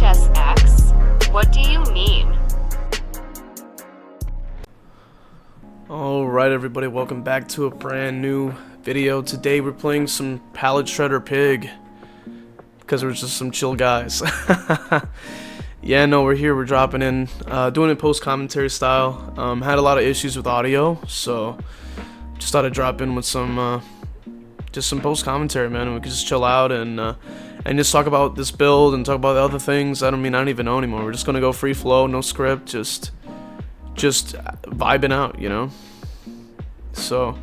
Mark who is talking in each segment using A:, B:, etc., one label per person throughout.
A: v.h.s.x? What do you mean?
B: Alright everybody, welcome back to a brand new video. Today we're playing some Pallet Shredder Pig, because we're just some chill guys. Yeah, no, we're here, we're dropping in, doing it post-commentary style. Had a lot of issues with audio, so just thought I'd drop in with some, just some post-commentary, man, and we could just chill out and just talk about this build and talk about the other things. I don't even know anymore. We're just gonna go free flow, no script, just vibing out, you know. So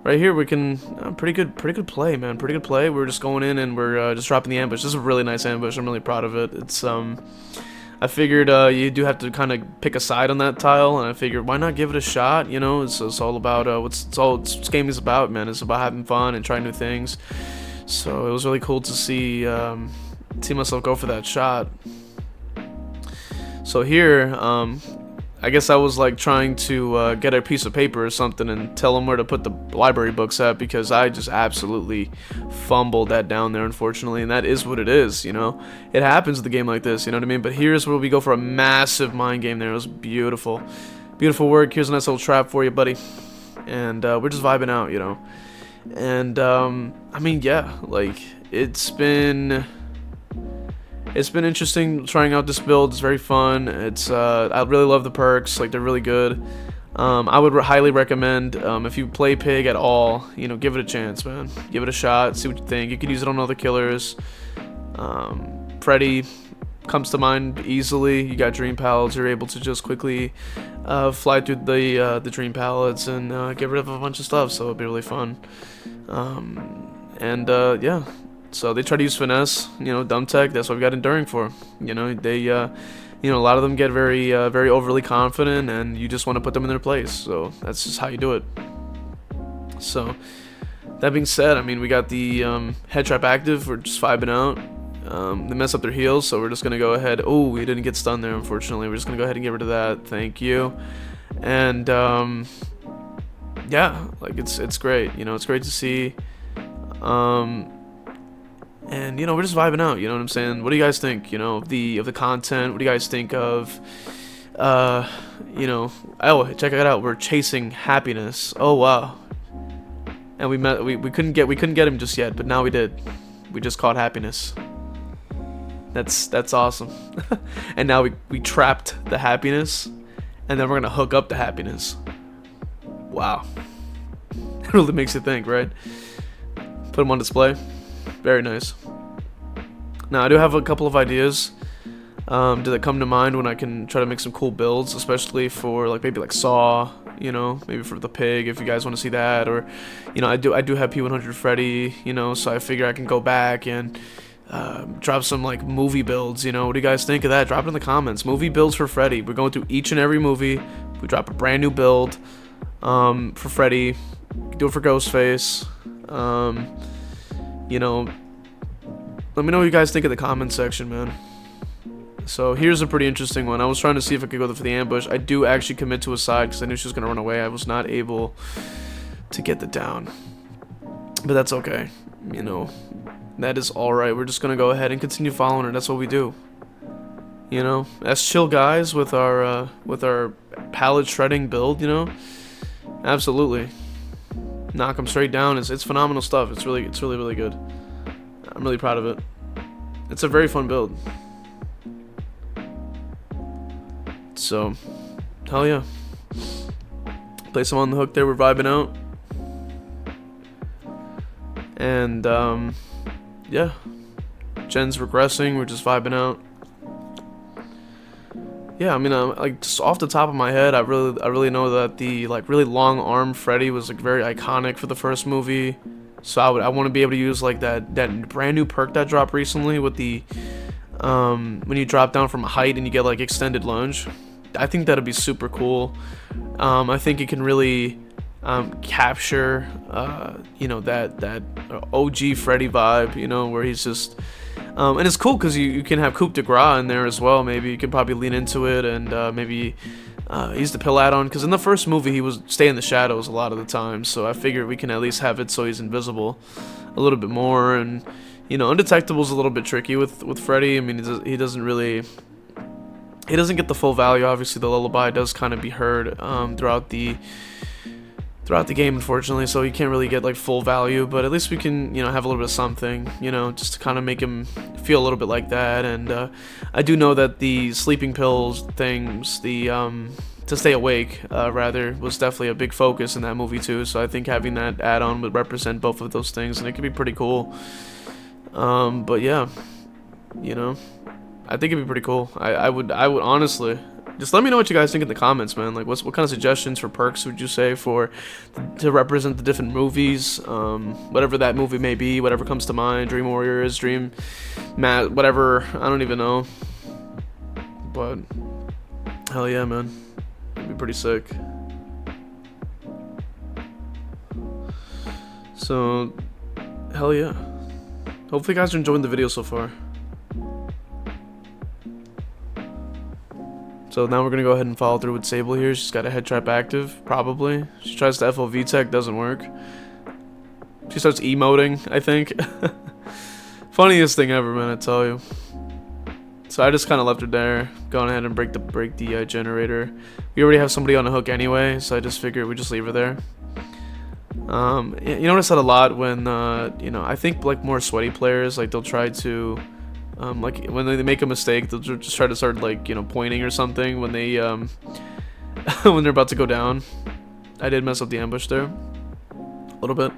B: right here we can pretty good play, man. Pretty good play. We're just going in and we're just dropping the ambush. This is a really nice ambush. I'm really proud of it. It's I figured you do have to kind of pick a side on that tile, and I figured why not give it a shot, you know. It's all about what this game is about, man. It's about having fun and trying new things. So it was really cool to see myself go for that shot. So here I guess I was like trying to get a piece of paper or something and tell them where to put the library books at, because I just absolutely fumbled that down there, unfortunately, and that is what it is, you know. It happens with a game like this, you know what I mean? But here's where we go for a massive mind game there. It was beautiful. Beautiful work. Here's a nice little trap for you, buddy. And we're just vibing out, you know. And I mean, yeah, like it's been interesting trying out this build. It's very fun. It's I really love the perks, like they're really good. I would highly recommend, if you play Pig at all, you know, give it a chance, man. Give it a shot, see what you think. You can use it on other killers. Freddy comes to mind easily. You got dream pallets. You're able to just quickly fly through the dream pallets and get rid of a bunch of stuff, so it'll be really fun. Yeah. So they try to use finesse, you know, dumb tech. That's what we got enduring for. You know, they, you know, a lot of them get very overly confident, and you just want to put them in their place. So that's just how you do it. So that being said, I mean, we got the head trap active. We're just vibing out. They mess up their heals, so we're just gonna go ahead. Oh, we didn't get stunned there, unfortunately. We're just gonna go ahead and get rid of that. Thank you. And yeah, like it's great. You know, it's great to see. And you know, we're just vibing out, you know what I'm saying? What do you guys think, you know, of the content? What do you guys think of you know, oh, check it out, we're chasing happiness. Oh wow. And we couldn't get him just yet, but now we did. We just caught happiness. That's awesome. And now we trapped the happiness, and then we're gonna hook up the happiness. Wow. It really makes you think, right? Put them on display. Very nice. Now I do have a couple of ideas that come to mind when I can try to make some cool builds, especially for like maybe like Saw, you know, maybe for the Pig if you guys want to see that, or you know, I do have P100 Freddy, you know, so I figure I can go back and drop some like movie builds, you know. What do you guys think of that? Drop it in the comments. Movie builds for Freddy. We're going through each and every movie. We drop a brand new build for Freddy. Do it for Ghostface. You know, let me know what you guys think in the comment section, man. So here's a pretty interesting one. I was trying to see if I could go for the ambush. I do actually commit to a side because I knew she was going to run away. I was not able to get the down, but that's okay. You know, that is alright. We're just going to go ahead and continue following her. That's what we do. You know, as chill guys with our pallet shredding build, you know, absolutely. Knock them straight down. It's phenomenal stuff. It's really good. I'm really proud of it. It's a very fun build. So, hell yeah. Place them on the hook there. We're vibing out. And yeah. Jen's regressing. We're just vibing out. Yeah, I mean, like just off the top of my head, I really know that the like really long arm Freddy was like very iconic for the first movie. So I want to be able to use like that brand new perk that dropped recently with the when you drop down from a height and you get like extended lunge. I think that'd be super cool. I think it can really capture you know, that OG Freddy vibe, you know, where he's just and it's cool because you can have Coupe de Gras in there as well. Maybe you could probably lean into it and maybe use the pill add-on, because in the first movie he was stay in the shadows a lot of the time, so I figured we can at least have it so he's invisible a little bit more. And You know, Undetectable's a little bit tricky with Freddy. I mean, he doesn't really, he doesn't get the full value. Obviously, the lullaby does kind of be heard throughout the game, unfortunately, so he can't really get like full value, but at least we can, you know, have a little bit of something, you know, just to kind of make him feel a little bit like that. And I do know that the sleeping pills things, the to stay awake rather, was definitely a big focus in that movie too, so I think having that add-on would represent both of those things, and it could be pretty cool. But yeah, you know, I think it'd be pretty cool. I would honestly, just let me know what you guys think in the comments, man. Like, what kind of suggestions for perks would you say for to represent the different movies, whatever that movie may be, whatever comes to mind, Dream Warriors, Dream Matt, whatever, I don't even know. But hell yeah, man, it'd be pretty sick. So hell yeah. Hopefully you guys are enjoying the video so far. So now we're going to go ahead and follow through with Sable here. She's got a head trap active, probably. She tries to FO V.h.s.x, doesn't work. She starts emoting, I think. Funniest thing ever, man, I tell you. So I just kind of left her there. Going ahead and break the generator. We already have somebody on the hook anyway, so I just figured we'd just leave her there. You notice that a lot when, you know, I think like more sweaty players, like they'll try to... like when they make a mistake, they'll just try to start like, you know, pointing or something when they when they're about to go down. I did mess up the ambush there a little bit.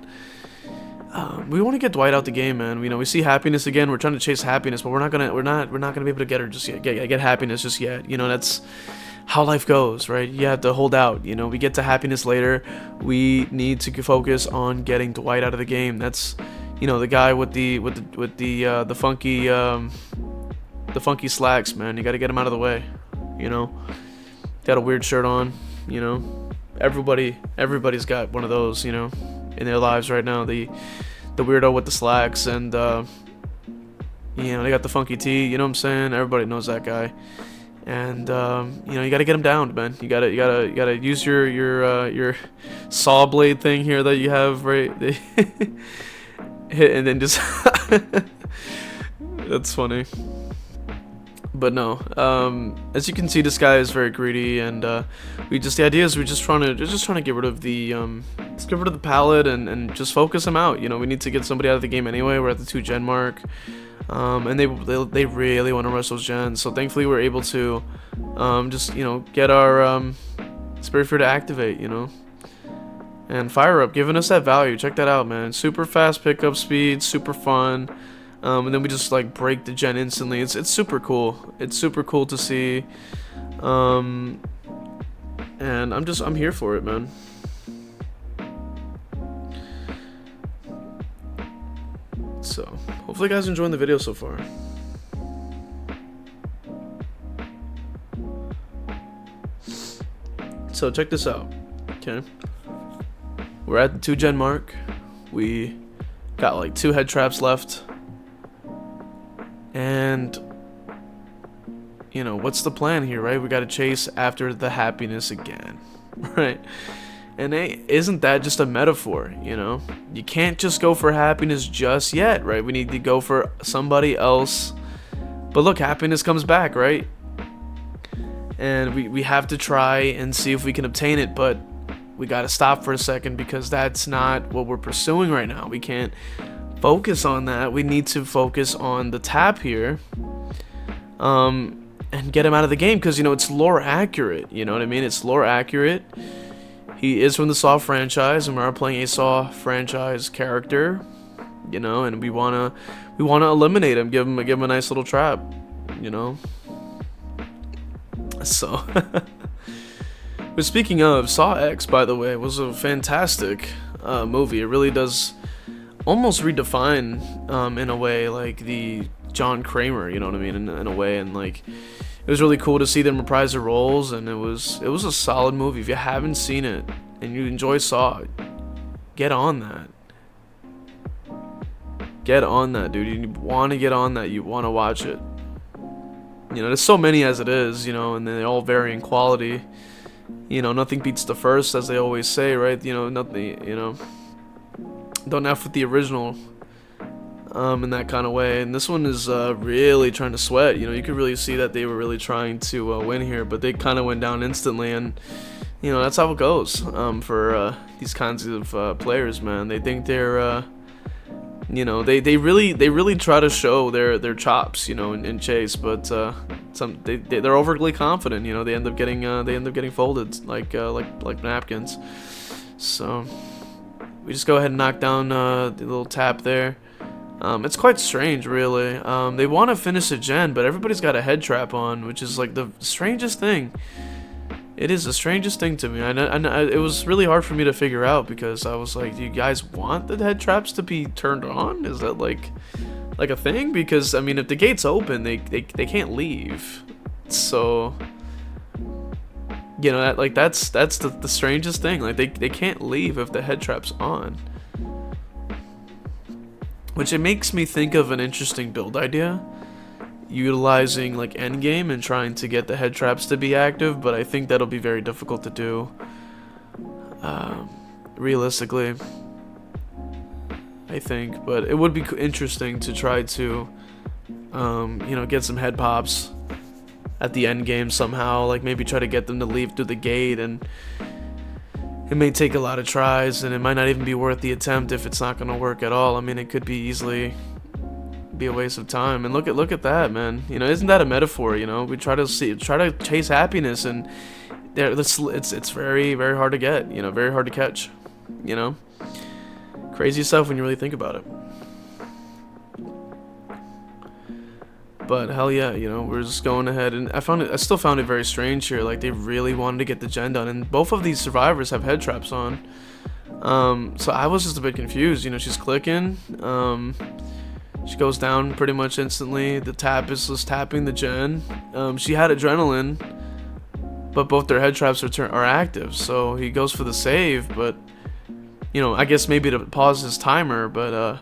B: We want to get Dwight out the game, man. You know, we see happiness again. We're trying to chase happiness, but we're not gonna be able to get her just yet. Get happiness just yet. You know, that's how life goes, right? You have to hold out. You know, we get to happiness later. We need to focus on getting Dwight out of the game. That's, you know, the guy with the funky slacks, man. You got to get him out of the way. You know, got a weird shirt on. You know, everybody's got one of those, you know, in their lives right now. The weirdo with the slacks, and you know, they got the funky tee. You know what I'm saying? Everybody knows that guy. And you know, you got to get him down, man. You gotta use your saw blade thing here that you have, right? Hit and then just that's funny. But no, as you can see, this guy is very greedy, and the idea is we're just trying to get rid of the let's get rid of the pallet and just focus him out. You know, we need to get somebody out of the game anyway. We're at the 2 gen mark, and they really want to rush those gens. So thankfully we're able to just, you know, get our Spirit Fear to activate, you know. And Fire Up, giving us that value. Check that out, man. Super fast pickup speed, super fun. And then we just like break the gen instantly. It's super cool. It's super cool to see. And I'm here for it, man. So hopefully you guys are enjoying the video so far. So check this out. Okay. We're at the 2 gen mark. We got like 2 head traps left. And, you know, what's the plan here, right? We got to chase after the happiness again, right? And hey, isn't that just a metaphor, you know? You can't just go for happiness just yet, right? We need to go for somebody else. But look, happiness comes back, right? And we have to try and see if we can obtain it, but we got to stop for a second because that's not what we're pursuing right now. We can't focus on that. We need to focus on the tap here, and get him out of the game because, you know, it's lore accurate. You know what I mean? It's lore accurate. He is from the Saw franchise, and we are playing a Saw franchise character, you know, and we wanna eliminate him, give him a nice little trap, you know. So, but speaking of, Saw X, by the way, was a fantastic movie. It really does almost redefine, in a way, like the John Kramer, you know what I mean, in a way, and like it was really cool to see them reprise their roles, and it was a solid movie. If you haven't seen it and you enjoy Saw, get on that. Get on that, dude. You want to get on that. You want to watch it. You know, there's so many as it is, you know, and they all vary in quality. You know, nothing beats the first, as they always say, right? You know, nothing, you know, don't F with the original. in that kind of way. And this one is really trying to sweat. You know, you could really see that they were really trying to win here, but they kind of went down instantly. And you know, that's how it goes for these kinds of players, man. They think they're you know, they really try to show their chops, you know, in chase, but they're overly confident. You know, they end up getting folded like napkins. So we just go ahead and knock down the little tap there. It's quite strange, really. They want to finish a gen, but everybody's got a head trap on, which is like the strangest thing. It is the strangest thing to me. It was really hard for me to figure out, because I was like, do you guys want the head traps to be turned on? Is that like a thing? Because I mean, if the gate's open, they can't leave. So you know, that's the strangest thing. Like they can't leave if the head trap's on. Which it makes me think of an interesting build idea, utilizing like endgame and trying to get the head traps to be active, but I think that'll be very difficult to do realistically, I think. But it would be interesting to try to you know, get some head pops at the end game somehow, like maybe try to get them to leave through the gate, and it may take a lot of tries, and it might not even be worth the attempt if it's not going to work at all. I mean, it could be easily be a waste of time. And look at that, man. You know, isn't that a metaphor? You know, we try to chase happiness, and it's very, very hard to get. You know, very hard to catch. You know, crazy stuff when you really think about it. But hell yeah, you know, we're just going ahead, and I still found it very strange here. Like, they really wanted to get the gen done, and both of these survivors have head traps on. So I was just a bit confused. You know, she's clicking. She goes down pretty much instantly. The tap is just tapping the gen. She had adrenaline, but both their head traps are active. So he goes for the save, but you know, I guess maybe to pause his timer. But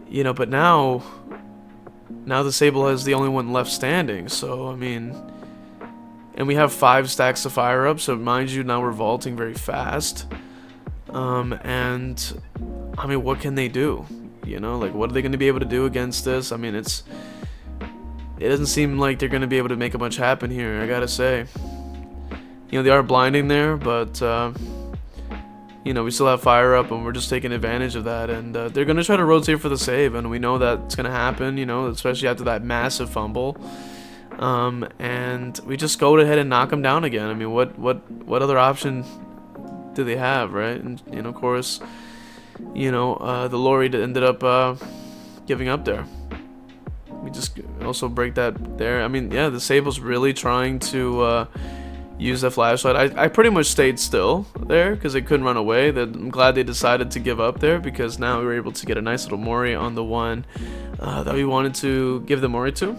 B: you know, but now the Sable is the only one left standing. So I mean, and we have 5 stacks of fire up. So mind you, now we're vaulting very fast. And I mean, what can they do? You know, like, what are they going to be able to do against this? I mean, it doesn't seem like they're going to be able to make much happen here, I gotta say. You know, they are blinding there, but, you know, we still have fire up, and we're just taking advantage of that. And they're going to try to rotate for the save, and we know that's going to happen, you know, especially after that massive fumble. And we just go ahead and knock them down again. I mean, what other option do they have, right? And, you know, of course, you know, the Lori ended up giving up there. We just also break that there. I mean, yeah, the Sable's really trying to use the flashlight. I pretty much stayed still there because they couldn't run away. I'm glad they decided to give up there, because now we were able to get a nice little Mori on the one that we wanted to give the Mori to.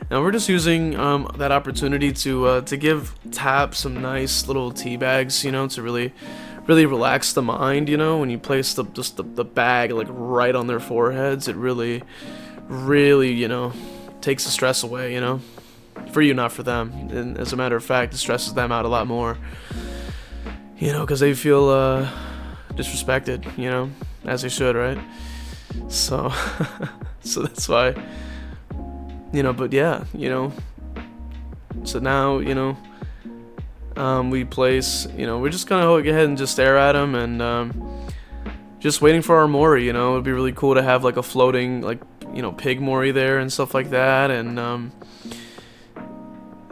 B: Now we're just using that opportunity to give Tap some nice little tea bags, you know, to really relax the mind. You know, when you place the bag like right on their foreheads, it really, you know, takes the stress away. You know, for you, not for them. And as a matter of fact, it stresses them out a lot more. You know, because they feel disrespected. You know, as they should, right? So, so that's why. You know, but yeah, you know. So now, you know. We place, you know, we're just gonna go ahead and just stare at him, and just waiting for our Mori. You know, it'd be really cool to have like a floating, like, you know, pig Mori there and stuff like that. And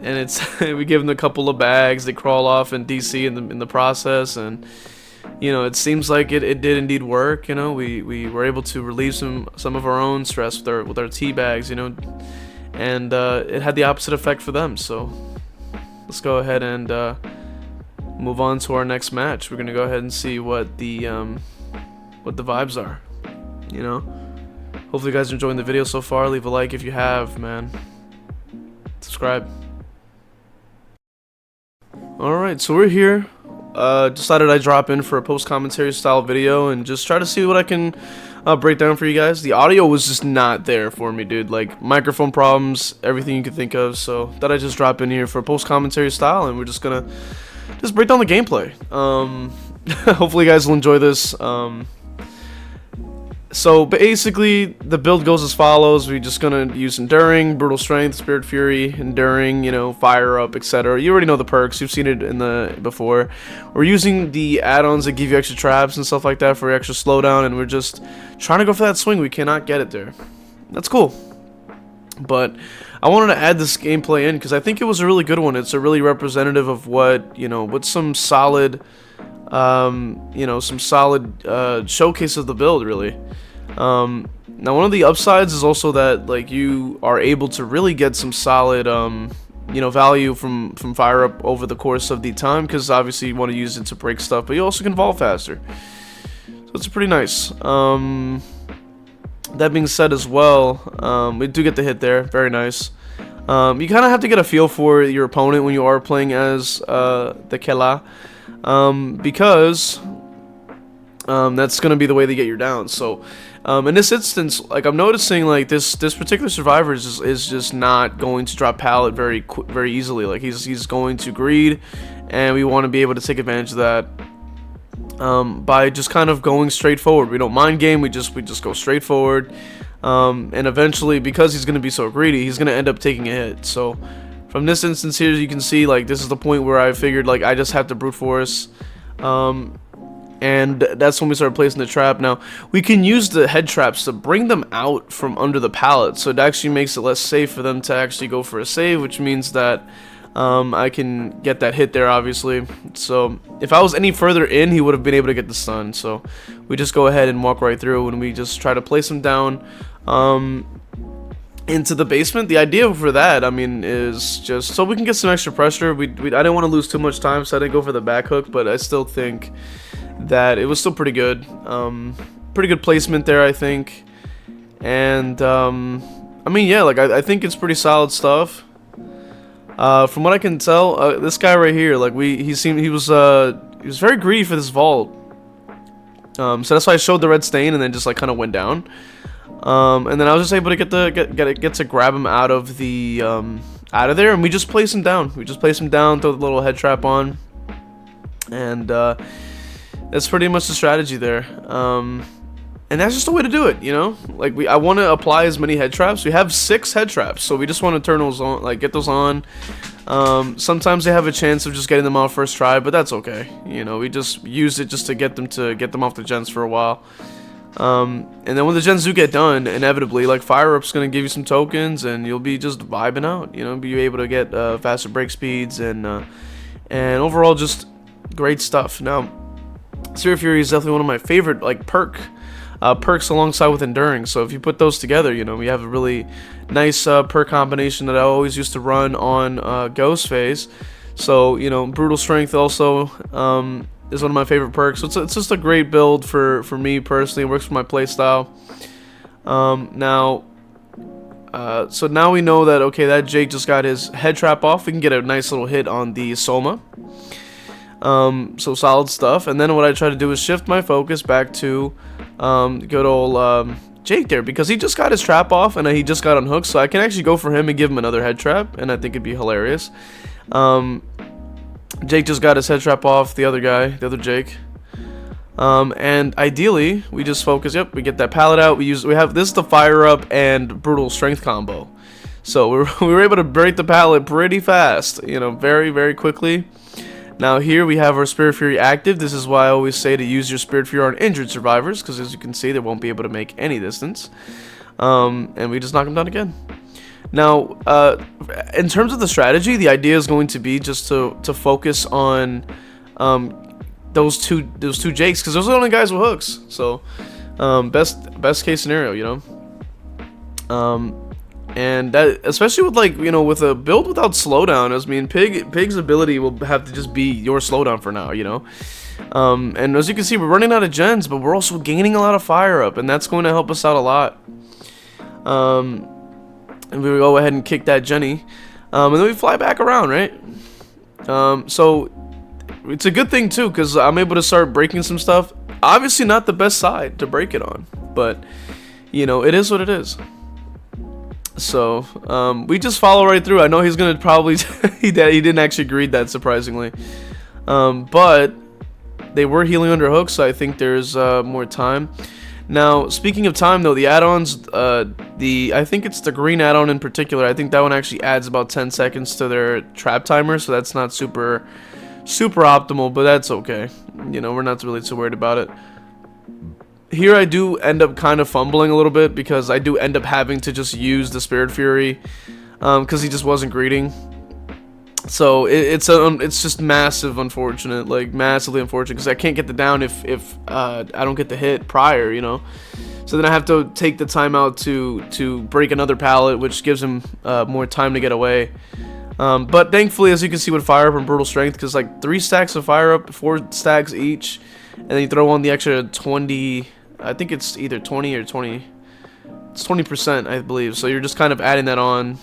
B: it's we give them a couple of bags. They crawl off in DC in the process, and you know, it seems like it did indeed work. You know, we were able to relieve some of our own stress with our tea bags. You know, and it had the opposite effect for them. So let's go ahead and move on to our next match. We're gonna go ahead and see what the vibes are. You know, hopefully you guys are enjoying the video so far. Leave a like if you have, man. Subscribe. All right, so we're here. Decided I'd drop in for a post-commentary style video and just try to see what I can break down for you guys. The audio was just not there for me, dude. Like, microphone problems, everything you could think of. So thought I'd just drop in here for a post-commentary style, and we're just gonna break down the gameplay. Hopefully you guys will enjoy this. So basically, the build goes as follows. We're just gonna use Enduring, Brutal Strength, Spirit Fury, Enduring, you know, Fire Up, etc. You already know the perks. You've seen it in the before. We're using the add-ons that give you extra traps and stuff like that for extra slowdown, and we're just trying to go for that swing. We cannot get it there. That's cool. But I wanted to add this gameplay in because I think it was a really good one. It's a really representative of what, you know, with some solid, you know, some solid showcase of the build, really. Now one of the upsides is also that, like, you are able to really get some solid, you know, value from Fire Up over the course of the time, because obviously you want to use it to break stuff, but you also can fall faster. So it's pretty nice. That being said as well, we do get the hit there. Very nice. You kind of have to get a feel for your opponent when you are playing as the Kela, because that's going to be the way they get you down. So in this instance, like, I'm noticing, like, this particular survivor is just not going to drop Pallet very easily. Like, he's going to greed, and we want to be able to take advantage of that. By just kind of going straight forward. We don't mind game, we just go straight forward, and eventually, because he's going to be so greedy, he's going to end up taking a hit. So from this instance here, you can see, like, this is the point where I figured, like, I just have to brute force, and that's when we start placing the trap. Now we can use the head traps to bring them out from under the pallet, so it actually makes it less safe for them to actually go for a save, which means that I can get that hit there, obviously. So if I was any further in, he would have been able to get the stun. So we just go ahead and walk right through, and we just try to place him down into the basement. The idea for that, I mean, is just so we can get some extra pressure. I didn't want to lose too much time, so I didn't go for the back hook, but I still think that it was still pretty good. Pretty good placement there, I think. And I mean, yeah, like, I think it's pretty solid stuff. From what I can tell, this guy right here, like, he was very greedy for this vault. So that's why I showed the red stain and then just, like, kind of went down. And then I was just able to get to grab him out of the out of there, and we just place him down. We just place him down, throw the little head trap on, and that's pretty much the strategy there. And that's just the way to do it, you know? Like, I want to apply as many head traps. We have 6 head traps, so we just want to turn those on, like, get those on. Sometimes they have a chance of just getting them out first try, but that's okay. You know, we just use it just to get them off the gens for a while. And then when the gens do get done, inevitably, like, Fire Up's gonna give you some tokens, and you'll be just vibing out. You know, be able to get faster break speeds, and overall just great stuff. Now, Spirit Fury is definitely one of my favorite, like, perks alongside with Enduring. So if you put those together, you know, we have a really nice perk combination that I always used to run on Ghost Phase. So, you know, Brutal Strength also is one of my favorite perks. So it's just a great build for me personally. It works for my playstyle. So now we know that, okay, that Jake just got his head trap off. We can get a nice little hit on the Soma. So solid stuff. And then what I try to do is shift my focus back to good old Jake there, because he just got his trap off and he just got unhooked, so I can actually go for him and give him another head trap, and I think it'd be hilarious. Jake just got his head trap off the other Jake, and ideally we just focus. Yep, we get that pallet out. We have this is the Fire Up and Brutal Strength combo, so we were able to break the pallet pretty fast, you know, very quickly. Now here we have our Spirit Fury active. This is why I always say to use your Spirit Fury on injured survivors, because as you can see, they won't be able to make any distance. And we just knock them down again. Now, in terms of the strategy, the idea is going to be just to focus on those two Jakes, because those are the only guys with hooks. So best case scenario, you know. And that, especially with, like, you know, with a build without slowdown, I mean, Pig's ability will have to just be your slowdown for now, you know. And as you can see, we're running out of gens, but we're also gaining a lot of Fire Up, and that's going to help us out a lot. And we go ahead and kick that Jenny, and then we fly back around, right? So it's a good thing too, because I'm able to start breaking some stuff. Obviously not the best side to break it on, but, you know, it is what it is. So we just follow right through. I know he's gonna probably he didn't actually greed that, surprisingly, but they were healing under hook, so I think there's more time. Now, speaking of time though, the add-ons, I think it's the green add-on in particular. I think that one actually adds about 10 seconds to their trap timer, so that's not super optimal, but that's okay. You know, we're not really too worried about it. Here I do end up kind of fumbling a little bit because I do end up having to just use the Spirit Fury because he just wasn't greeting. So it's just massively unfortunate because I can't get the down if I don't get the hit prior, you know. So then I have to take the time out to break another pallet, which gives him more time to get away. But thankfully, as you can see with Fire Up and Brutal Strength, because like 3 stacks of Fire Up, 4 stacks each, and then you throw on the extra 20. I think it's either 20 or 20. It's 20%, I believe. So you're just kind of adding that on.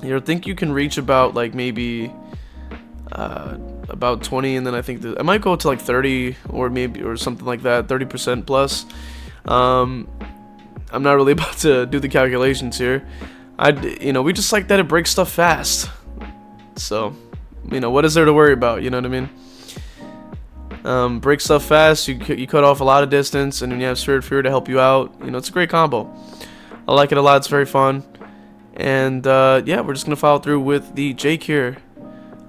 B: You think you can reach about like maybe about 20, and then I think I might go to like 30 or something like that, 30% plus. I'm not really about to do the calculations here. We just like that it breaks stuff fast. So, what is there to worry about? You know what I mean? Break stuff fast. You cut off a lot of distance, and then you have Spirit Fury to help you out. It's a great combo. I like it a lot. It's very fun. And yeah, we're just gonna follow through with the Jake here.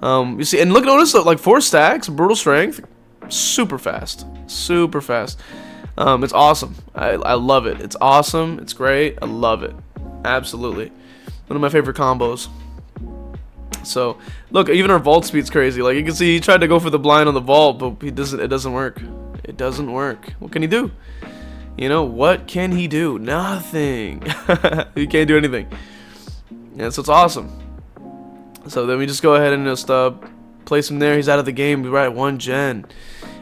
B: You see, and notice like 4 stacks, Brutal Strength, super fast. It's awesome. I love it. It's awesome. It's great. I love it. Absolutely, one of my favorite combos. So look, even our vault speed's crazy. Like you can see, he tried to go for the blind on the vault, but it doesn't work. It doesn't work. What can he do? What can he do? Nothing. He can't do anything. Yeah, so it's awesome. So then we just go ahead and just place him there. He's out of the game. We're at 1 gen.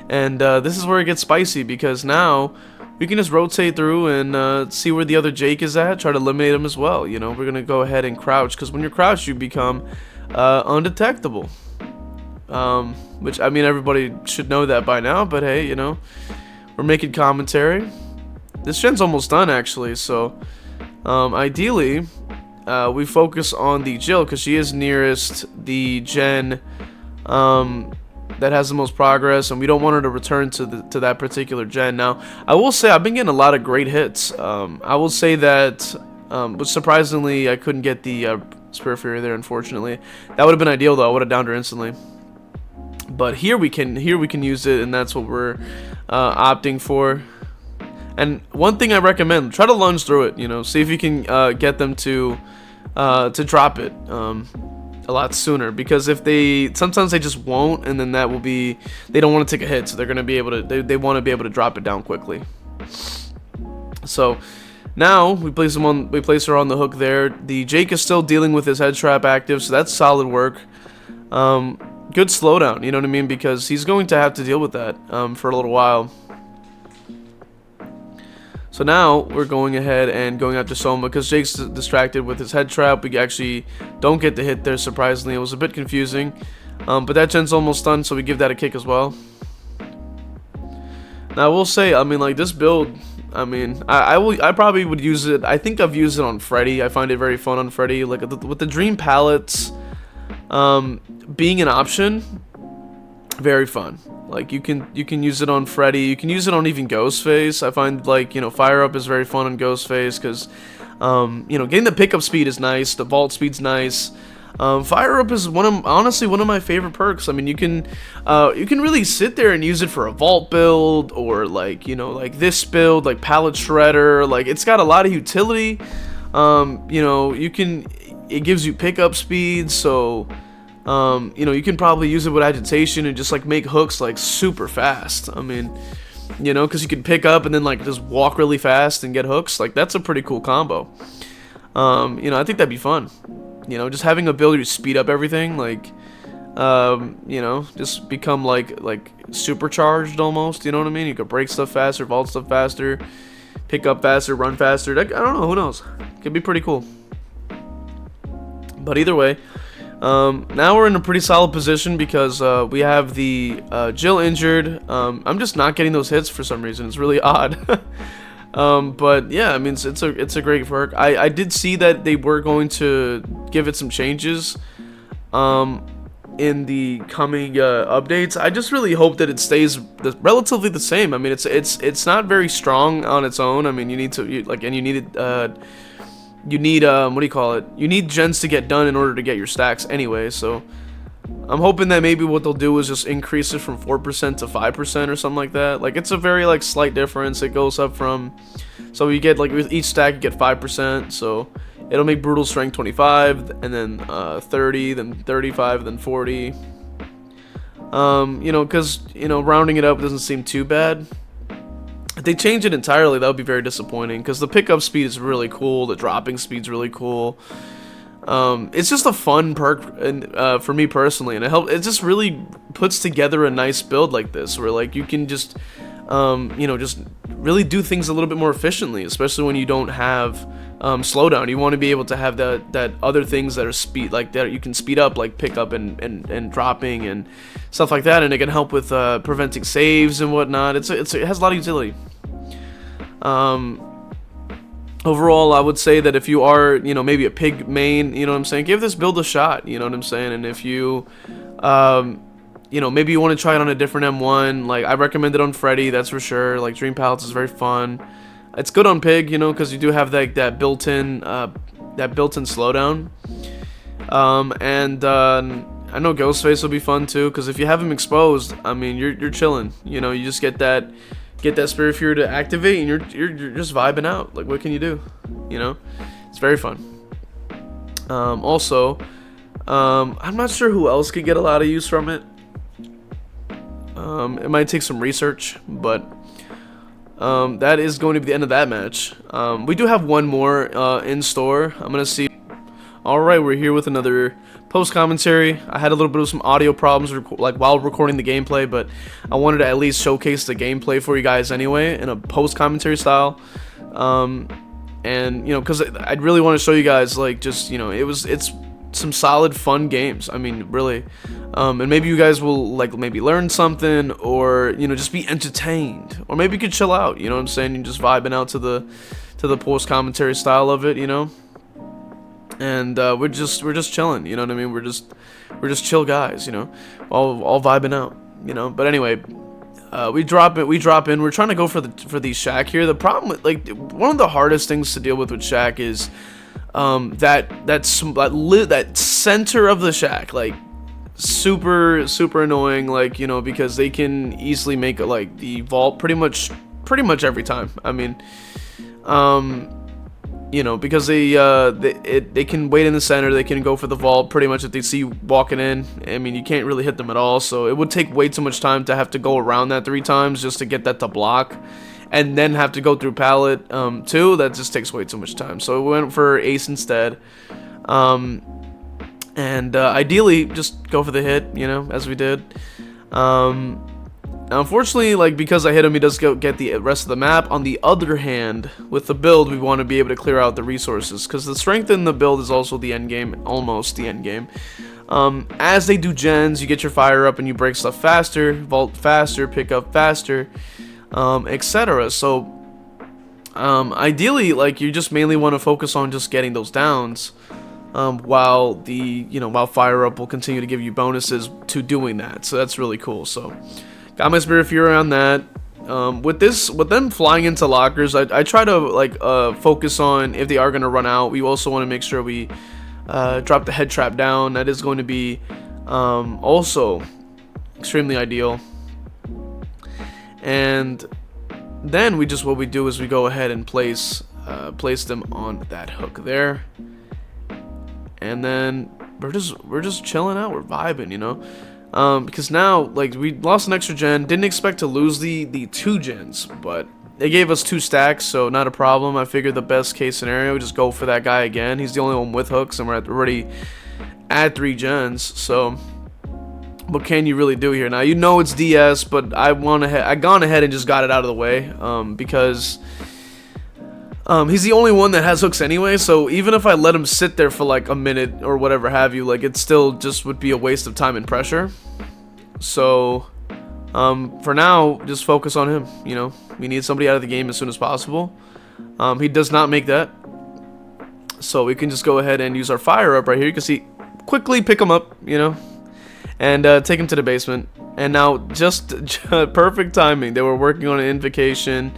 B: And this is where it gets spicy, because now we can just rotate through and see where the other Jake is at, try to eliminate him as well. We're going to go ahead and crouch, because when you're crouched, you become undetectable. Which, I mean, everybody should know that by now, but hey, we're making commentary. This gen's almost done, actually, so ideally, we focus on the Jill, because she is nearest the gen that has the most progress, and we don't want her to return to that particular gen. Now, I will say I've been getting a lot of great hits. I will say that, but surprisingly, I couldn't get the Spirit Fury there, unfortunately. That would have been ideal, though. I would have downed her instantly. But here we can use it, and that's what we're opting for. And one thing I recommend, try to lunge through it. See if you can get them to drop it a lot sooner, because sometimes they just won't, and then that will be, they don't want to take a hit, so they're going to be able to, they want to be able to drop it down quickly. So now we place her on the hook there. The Jake is still dealing with his head trap active, so that's solid work. Good slowdown, you know what I mean, because he's going to have to deal with that for a little while. So now we're going ahead and going after Soma, because Jake's distracted with his head trap. We actually don't get the hit there, surprisingly. It was a bit confusing, but that gen's almost done, so we give that a kick as well. Now I will say, I mean, like, this build, I mean, I probably would use it. I think I've used it on Freddy. I find it very fun on Freddy, like with the Dream Pallets being an option. Very fun. Like you can use it on Freddy. You can use it on even Ghostface. I find, like, Fire Up is very fun on Ghostface, because getting the pickup speed is nice. The vault speed's nice. Fire Up is honestly one of my favorite perks. I mean, you can really sit there and use it for a vault build, or like this build, like Pallet Shredder. Like, it's got a lot of utility. It gives you pickup speed, so you can probably use it with agitation and just like make hooks like super fast. I mean, because you can pick up and then like just walk really fast and get hooks. Like, that's a pretty cool combo. I think that'd be fun. Just having the ability to speed up everything, like, just become like supercharged almost. You know what I mean? You could break stuff faster, vault stuff faster, pick up faster, run faster. I don't know. Who knows? Could be pretty cool. But either way. Now we're in a pretty solid position, because we have the Jill injured. I'm just not getting those hits for some reason. It's really odd. But yeah, I mean, it's a great perk. I did see that they were going to give it some changes. in the coming updates. I just really hope that it stays relatively the same. I mean, it's not very strong on its own. I mean, you need to and you need what do you call it? You need gens to get done in order to get your stacks anyway. So I'm hoping that maybe what they'll do is just increase it from 4% to 5% or something like that. Like, it's a very like slight difference. It goes up from, so you get like with each stack you get 5%. So it'll make brutal strength 25, and then 30, then 35, then 40. You know, because rounding it up doesn't seem too bad. If they change it entirely, that would be very disappointing, because the pickup speed is really cool, the dropping speed's really cool. It's just a fun perk, and for me personally, and it just really puts together a nice build like this, where like you can just just really do things a little bit more efficiently, especially when you don't have slowdown. You want to be able to have that other things that are speed, like that you can speed up, like pickup and dropping and stuff like that, and it can help with preventing saves and whatnot. It has a lot of utility. Overall, I would say that if you are, maybe a pig main, you know what I'm saying, give this build a shot, you know what I'm saying. And if you, maybe you want to try it on a different M1, like I recommend it on Freddy, that's for sure. Like Dream Pallets is very fun. It's good on pig, because you do have that built-in slowdown. I know Ghostface will be fun too, because if you have him exposed, I mean, you're chilling. You just get that Spirit Fury to activate, and you're just vibing out. Like, what can you do? It's very fun. Also, I'm not sure who else could get a lot of use from it. It might take some research, but that is going to be the end of that match. We do have one more in store. I'm gonna see. Alright, we're here with another post commentary. I had a little bit of some audio problems while recording the gameplay, but I wanted to at least showcase the gameplay for you guys anyway in a post commentary style. And because I'd really want to show you guys, like, just it's some solid fun games. I mean, really. And maybe you guys will maybe learn something, or just be entertained, or maybe you could chill out. You know what I'm saying? You're just vibing out to the post commentary style of it. And we're just chilling, you know what I mean? We're just chill guys, all vibing out, But anyway, we drop in. We're trying to go for the shack here. The problem with one of the hardest things to deal with shack is that center of the shack, like super annoying, because they can easily make the vault pretty much every time. I mean, because they can wait in the center, they can go for the vault pretty much if they see you walking in. I mean, you can't really hit them at all, so it would take way too much time to have to go around that 3 times just to get that to block, and then have to go through Pallet too. That just takes way too much time, so we went for Ace instead. Ideally just go for the hit, as we did. Now, unfortunately, because I hit him, he does get the rest of the map. On the other hand, with the build, we want to be able to clear out the resources, because the strength in the build is also the end game, almost the end game. As they do gens, you get your fire up and you break stuff faster, vault faster, pick up faster, etc. So, ideally, you just mainly want to focus on just getting those downs, while while fire up will continue to give you bonuses to doing that. So that's really cool. So. Got my Spirit Fury on that. With them flying into lockers, I try to focus on if they are going to run out. We also want to make sure we drop the head trap down. That is going to be also extremely ideal. And then what we do is we go ahead and place them on that hook there, and then we're just chilling out. We're vibing, because now, we lost an extra gen, didn't expect to lose the 2 gens, but they gave us 2 stacks, so not a problem. I figured the best case scenario, just go for that guy again. He's the only one with hooks, and we're already at 3 gens, so what can you really do here? Now, it's DS, but I've gone ahead and just got it out of the way, because he's the only one that has hooks anyway, so even if I let him sit there for a minute or whatever have you, it still just would be a waste of time and pressure. So for now, just focus on him. We need somebody out of the game as soon as possible. He does not make that, so we can just go ahead and use our fire up right here. You can see, quickly pick him up, and take him to the basement. And now, just perfect timing. They were working on an invocation,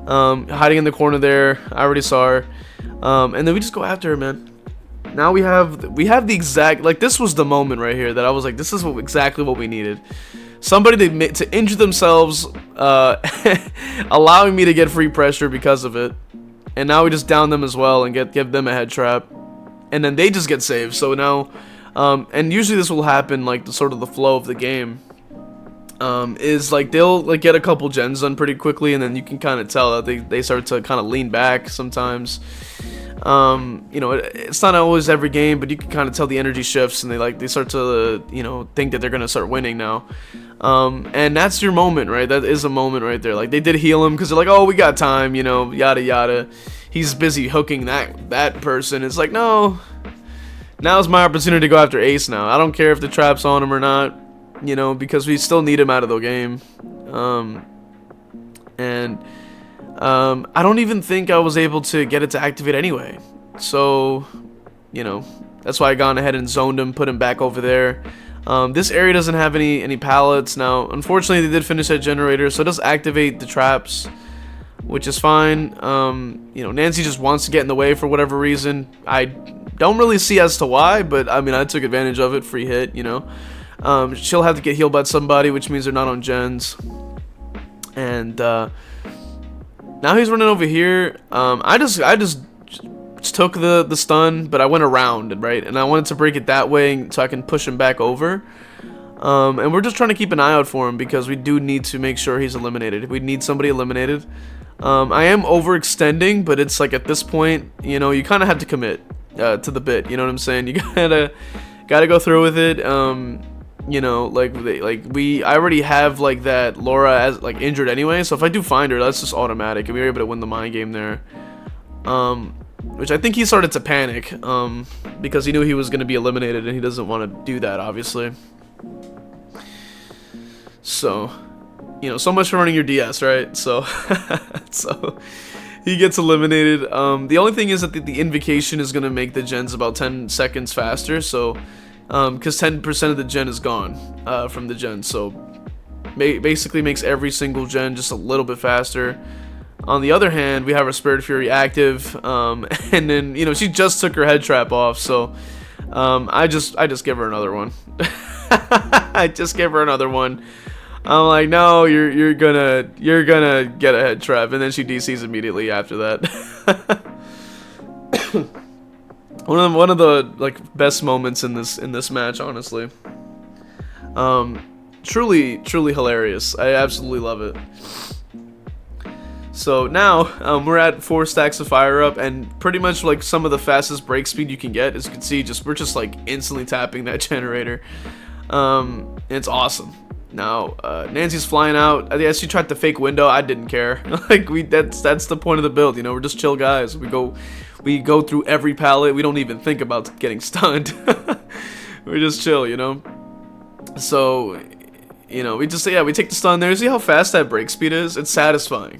B: hiding in the corner there. I already saw her, and then we just go after her, man. Now we have the exact, like, this was the moment right here that I was like, this is exactly what we needed. Somebody to injure themselves, allowing me to get free pressure because of it. And now we just down them as well and give them a head trap, and then they just get saved. So now, and usually this will happen, like, the sort of the flow of the game. Is like they'll like get a couple gens done pretty quickly, and then you can kind of tell that they start to kind of lean back sometimes. You know, it's not always every game, but you can kind of tell the energy shifts, and they start to think that they're gonna start winning now. And that's your moment, right? That is a moment right there. Like, they did heal him because they're like, oh, we got time, yada yada. He's busy hooking that person. It's like, no, now's my opportunity to go after Ace now. I don't care if the trap's on him or not. Because we still need him out of the game. I don't even think I was able to get it to activate anyway. So, that's why I gone ahead and zoned him, put him back over there. This area doesn't have any pallets. Now, unfortunately, they did finish that generator, so it does activate the traps, which is fine. Nancy just wants to get in the way for whatever reason. I don't really see as to why, but I mean, I took advantage of it. Free hit, she'll have to get healed by somebody, which means they're not on gens. And now he's running over here. I just took the stun, but I went around, right? And I wanted to break it that way so I can push him back over. And we're just trying to keep an eye out for him because we do need to make sure he's eliminated. We need somebody eliminated. I am overextending, but it's like, at this point, you kind of have to commit to the bit. You know what I'm saying? You gotta go through with it. I already have like that Laura as like injured anyway, so if I do find her, that's just automatic, and we were able to win the mind game there. Which I think he started to panic, because he knew he was going to be eliminated, and he doesn't want to do that, obviously. So, so much for running your DS, right? So, so he gets eliminated. The only thing is that the invocation is going to make the gens about 10 seconds faster, so because 10% of the gen is gone from the gen, so basically makes every single gen just a little bit faster. On the other hand, we have our Spirit Fury active, and then she just took her head trap off, so I just give her another one. I just give her another one. I'm like, no, you're gonna get a head trap, and then she DCs immediately after that. One of the like best moments in this match, honestly. Truly hilarious. I absolutely love it. So now we're at 4 stacks of fire up, and pretty much like some of the fastest break speed you can get. As you can see, we're just like instantly tapping that generator. It's awesome. Now Nancy's flying out. I guess she tried the fake window. I didn't care. Like, that's the point of the build. We're just chill guys. We go through every pallet. We don't even think about getting stunned. We're just chill, So, we just we take the stun there. See how fast that break speed is? It's satisfying.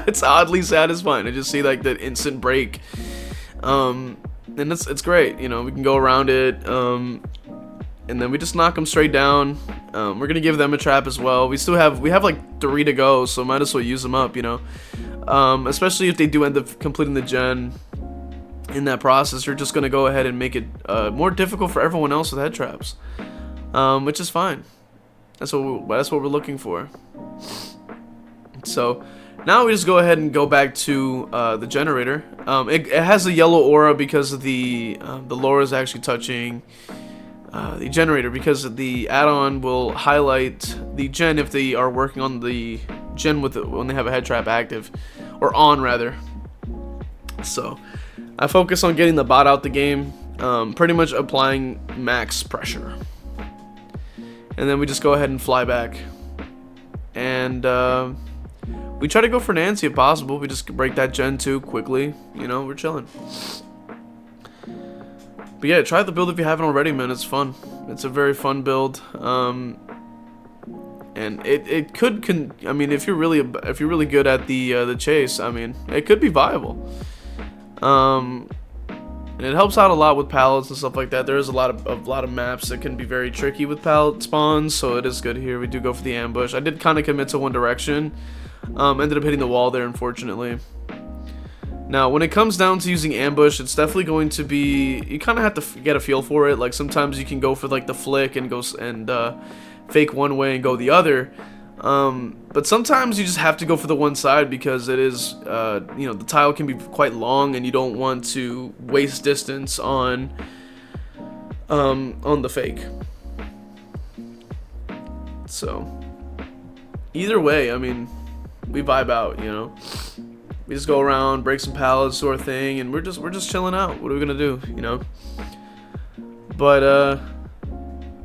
B: It's oddly satisfying. I just see like that instant break. And it's great. We can go around it. And then we just knock them straight down. We're gonna give them a trap as well. We have like 3 to go, so might as well use them up, especially if they do end up completing the gen. In that process, you're just gonna go ahead and make it more difficult for everyone else with head traps, which is fine. That's what we're looking for. So now we just go ahead and go back to the generator. It has a yellow aura because of the Laura is actually touching the generator, because the add-on will highlight the gen if they are working on the gen when they have a head trap active, or on rather. So I focus on getting the bot out the game, pretty much applying max pressure, and then we just go ahead and fly back, and we try to go for Nancy if possible. We just break that gen 2 quickly. We're chilling. But yeah, try the build if you haven't already, man. It's fun. It's a very fun build. And it could I mean, if you're really good at the chase, I mean, it could be viable. And it helps out a lot with pallets and stuff like that. There is a lot of maps that can be very tricky with pallet spawns, so it is good here. We do go for the ambush. I did kind of commit to one direction. Ended up hitting the wall there, unfortunately. Now, when it comes down to using ambush, it's definitely going to be, you kind of have to get a feel for it. Like sometimes you can go for like the flick and go and fake one way and go the other. But sometimes you just have to go for the one side because it is, you know, the tile can be quite long and you don't want to waste distance on the fake. So, either way, I mean, we vibe out, you know. We just go around, break some pallets, do our thing, and we're just chilling out. What are we gonna do, you know? But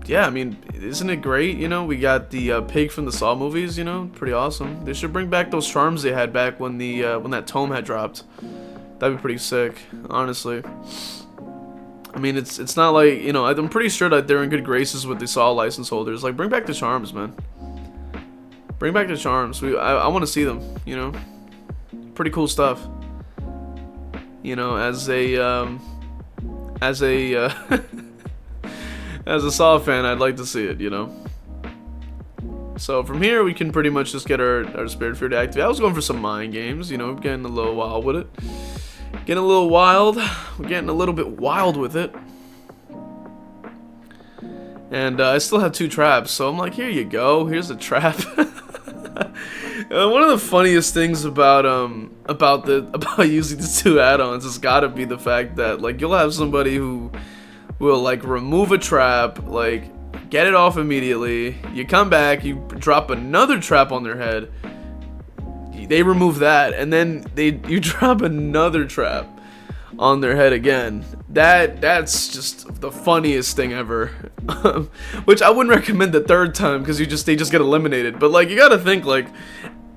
B: yeah, I mean, isn't it great? You know, we got the pig from the Saw movies. You know, pretty awesome. They should bring back those charms they had back when the when that tome had dropped. That'd be pretty sick, honestly. I mean, it's not like, you know, I'm pretty sure that they're in good graces with the Saw license holders. Like, bring back the charms, man. Bring back the charms. I want to see them. You know, pretty cool stuff. You know, as a as a Saw fan, I'd like to see it, you know. So from here, we can pretty much just get our Spirit Fear to activate. I was going for some mind games, you know, getting a little wild with it. Getting a little wild. We're getting a little bit wild with it. And I still have 2 traps, so I'm like, here you go. Here's a trap. One of the funniest things about using the 2 add-ons has got to be the fact that, like, you'll have somebody who will, like, remove a trap, like, get it off immediately. You come back, you drop another trap on their head. They remove that, and then you drop another trap on their head again. That's just the funniest thing ever. Which I wouldn't recommend the 3rd time because they just get eliminated. But, like, you gotta think, like,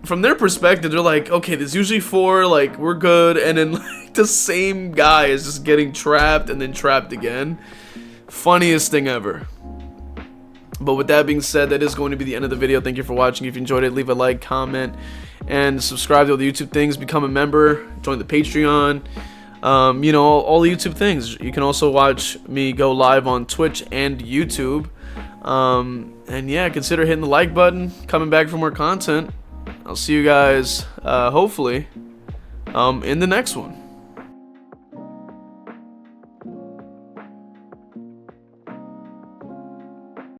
B: from their perspective, they're like, okay, there's usually 4, like, we're good, and then, like, the same guy is just getting trapped and then trapped again. Funniest thing ever. But with that being said, that is going to be the end of the video. Thank you for watching. If you enjoyed it, leave a like, comment, and subscribe to all the YouTube things. Become a member, join the Patreon, you know, all the YouTube things. You can also watch me go live on Twitch and YouTube. And yeah, consider hitting the like button, coming back for more content. I'll see you guys, hopefully, in the next one.